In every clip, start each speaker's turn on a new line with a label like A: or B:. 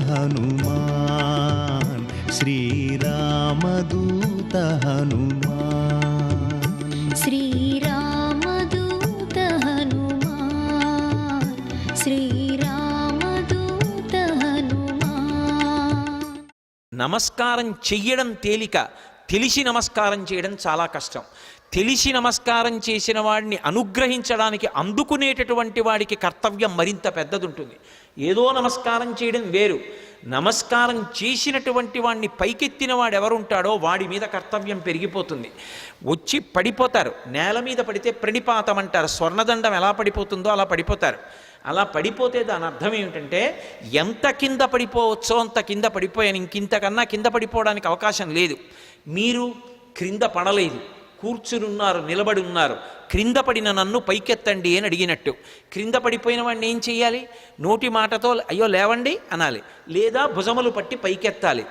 A: హనుమాన్ శ్రీరామదూత హనుమాన్
B: శ్రీరామదూత హనుమాన్ శ్రీరామదూత హనుమాన్.
C: నమస్కారం చెయ్యడం తేలిక, తెలిసి నమస్కారం చేయడం చాలా కష్టం. తెలిసి నమస్కారం చేసిన వాడిని అనుగ్రహించడానికి అందుకునేటటువంటి వాడికి కర్తవ్యం మరింత పెద్దది ఉంటుంది. ఏదో నమస్కారం చేయడం వేరు, నమస్కారం చేసినటువంటి వాడిని పైకెత్తిన వాడు ఎవరుంటాడో వాడి మీద కర్తవ్యం పెరిగిపోతుంది. వచ్చి పడిపోతారు, నేల మీద పడితే ప్రణిపాతం అంటారు. స్వర్ణదండం ఎలా పడిపోతుందో అలా పడిపోతారు. అలా పడిపోతే దాని అర్థం ఏమిటంటే ఎంత కింద పడిపోవచ్చో అంత కింద పడిపోయాను, ఇంకింతకన్నా కింద పడిపోవడానికి అవకాశం లేదు. మీరు క్రింద పడలేదు, కూర్చుని ఉన్నారు, నిలబడి ఉన్నారు. క్రింద పడిన నన్ను పైకెత్తండి అని అడిగినట్టు. క్రింద పడిపోయిన వాడిని ఏం చెయ్యాలి? నోటి మాటతో అయ్యో లేవండి అనాలి, లేదా భుజములు పట్టి పైకెత్తాలి.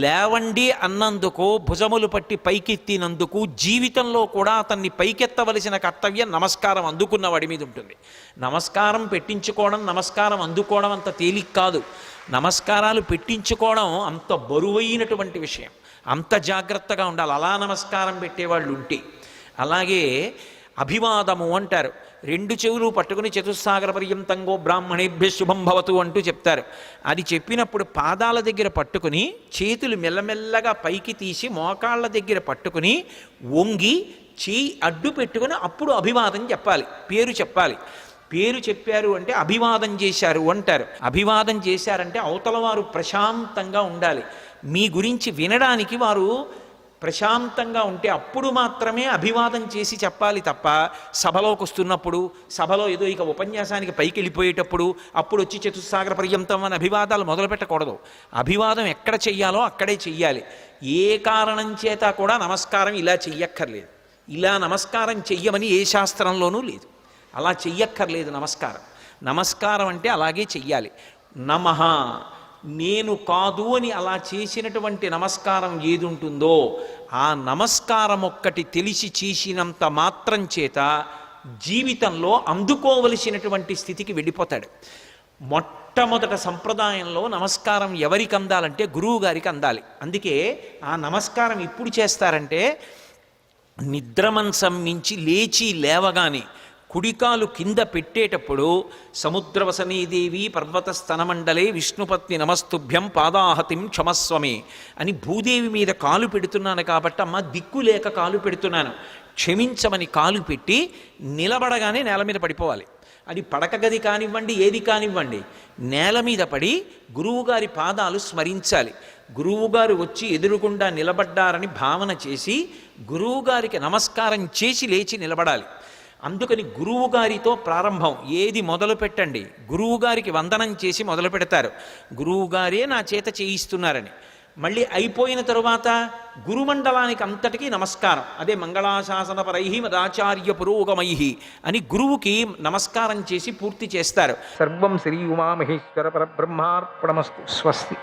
C: లేవండి అన్నందుకు, భుజములు పట్టి పైకెత్తినందుకు జీవితంలో కూడా అతన్ని పైకెత్తవలసిన కర్తవ్యం నమస్కారం అందుకున్న వాడి మీద ఉంటుంది. నమస్కారం పెట్టించుకోవడం, నమస్కారం అందుకోవడం అంత తేలిక కాదు. నమస్కారాలు పెట్టించుకోవడం అంత బరువైనటువంటి విషయం, అంత జాగ్రత్తగా ఉండాలి అలా నమస్కారం పెట్టేవాళ్ళు ఉంటే. అలాగే అభివాదము అంటారు. రెండు చెవులు పట్టుకుని చతుస్సాగర పర్యంతంగో బ్రాహ్మణేభ్య శుభం భవతు అంటూ చెప్తారు. అది చెప్పినప్పుడు పాదాల దగ్గర పట్టుకుని చేతులు మెల్లమెల్లగా పైకి తీసి మోకాళ్ళ దగ్గర పట్టుకుని వంగి చేయి అడ్డు పెట్టుకుని అప్పుడు అభివాదం చెప్పాలి, పేరు చెప్పాలి. పేరు చెప్పారు అంటే అభివాదం చేశారు అంటారు. అభివాదం చేశారంటే అవతల వారు ప్రశాంతంగా ఉండాలి, మీ గురించి వినడానికి వారు ప్రశాంతంగా ఉంటే అప్పుడు మాత్రమే అభివాదం చేసి చెప్పాలి తప్ప సభలోకి వస్తున్నప్పుడు, సభలో ఏదో ఇక ఉపన్యాసానికి పైకి వెళ్ళిపోయేటప్పుడు అప్పుడు వచ్చి చతుస్సాగర పర్యంతం అని అభివాదాలు మొదలు పెట్టకూడదు. అభివాదం ఎక్కడ చెయ్యాలో అక్కడే చెయ్యాలి. ఏ కారణం చేత కూడా నమస్కారం ఇలా చెయ్యక్కర్లేదు. ఇలా నమస్కారం చెయ్యమని ఏ శాస్త్రంలోనూ లేదు. అలా చెయ్యక్కర్లేదు నమస్కారం. నమస్కారం అంటే అలాగే చెయ్యాలి. నమః, నేను కాదు అని అలా చేసినటువంటి నమస్కారం ఏది ఉంటుందో ఆ నమస్కారం ఒక్కటి తెలిసి చేసినంత మాత్రం చేత జీవితంలో అందుకోవలసినటువంటి స్థితికి వెళ్ళిపోతాడు. మొట్టమొదట సంప్రదాయంలో నమస్కారం ఎవరికి అందాలంటే గురువు గారికి అందాలి. అందుకే ఆ నమస్కారం ఎప్పుడు చేస్తారంటే నిద్రమంచం నుంచి లేచి లేవగానే కుడికాలు కింద పెట్టేటప్పుడు సముద్రవసనీదేవి పర్వత స్తనమండలే విష్ణుపత్ని నమస్తుభ్యం పాదాహతిం క్షమస్వమే అని భూదేవి మీద కాలు పెడుతున్నాను కాబట్టి అమ్మ దిక్కు లేక కాలు పెడుతున్నాను క్షమించమని కాలు పెట్టి నిలబడగానే నేల మీద పడిపోవాలి. అది పడక గది కానివ్వండి, ఏది కానివ్వండి, నేల మీద పడి గురువుగారి పాదాలు స్మరించాలి. గురువుగారు వచ్చి ఎదురుగుండా నిలబడ్డారని భావన చేసి గురువుగారికి నమస్కారం చేసి లేచి నిలబడాలి. అందుకని గురువుగారితో ప్రారంభం. ఏది మొదలు పెట్టండి, గురువుగారికి వందనం చేసి మొదలు పెడతారు. గురువుగారే నా చేత చేయిస్తున్నారని. మళ్ళీ అయిపోయిన తరువాత గురుమండలానికి అంతటికీ నమస్కారం. అదే మంగళాశాసన పరై మదాచార్య పురోగమై అని గురువుకి నమస్కారం చేసి పూర్తి చేస్తారు. సర్వం శ్రీ ఉమామహేశ్వర పరబ్రహ్మార్పణమస్తు. స్వస్తి.